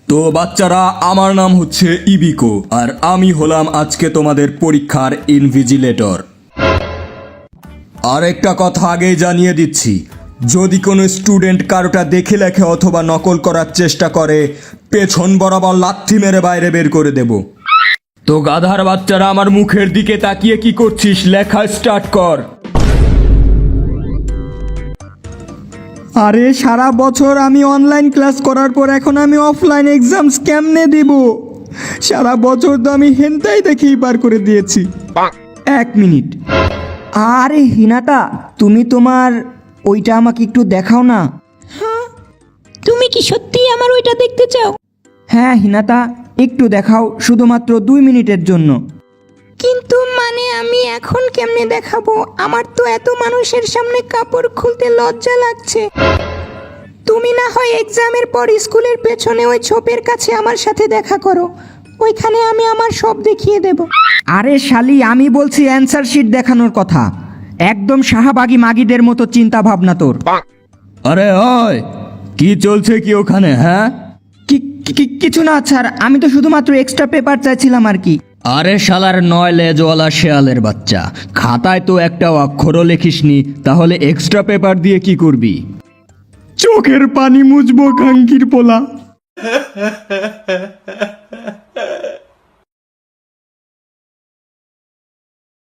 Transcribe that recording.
তো বাচ্চারা, আমার নাম হচ্ছে ইবিকো আর আমি হলাম আজকে তোমাদের পরীক্ষার ইনভিজিলেটর। আর একটা কথা আগেই জানিয়ে দিচ্ছি, যদি কোনো স্টুডেন্ট কারোটা দেখে লেখে অথবা নকল করার চেষ্টা করে, পেছন বরাবর লাথি মেরে বাইরে বের করে দেব। তো গাধার বাচ্চারা, আমার মুখের দিকে তাকিয়ে কি করছিস? লেখা স্টার্ট কর। আরে সারা বছর আমি অনলাইন ক্লাস করার পর এখন আমি অফলাইন এক্সামস কেমনে দিব? সারা বছর তো আমি হেনটাই দেখেই পার করে দিয়েছি। 1 মিনিট। আরে হিনাটা, তুমি তোমার ওইটা আমাকে একটু দেখাও না। তুমি কি সত্যিই আমার ওইটা দেখতে চাও? হ্যাঁ হিনাতা, একটু দেখাও, শুধুমাত্র 2 মিনিটের জন্য। কিন্তু মানে আমি এখন কেমনে দেখাবো? আমার তো এত মানুষের সামনে কাপড় খুলতে লজ্জা লাগছে। তুমি না হয় এক্সামের পর স্কুলের পেছনে ওই ছোপের কাছে আমার সাথে দেখা করো, ওইখানে আমি আমার সব দেখিয়ে দেব। আরে শালি, আমি বলছি অ্যান্সার শিট দেখানোর কথা। একদম শাহবাগী মাগিদের মতো চিন্তা ভাবনা তোর। আরে ওই, কি চলছে কি ওখানে? হ্যাঁ, কিছু না স্যার, আমি তো শুধুমাত্র এক্সট্রা পেপার চাইছিলাম আর কি। আরে শালার 9 লেজওয়ালা শেয়ালের বাচ্চা, খাতায় তো একটা অক্ষরও লেখিসনি, তাহলে এক্সট্রা পেপার দিয়ে কি করবি? চোখের পানি মুছবো কাঙ্কির পোলা।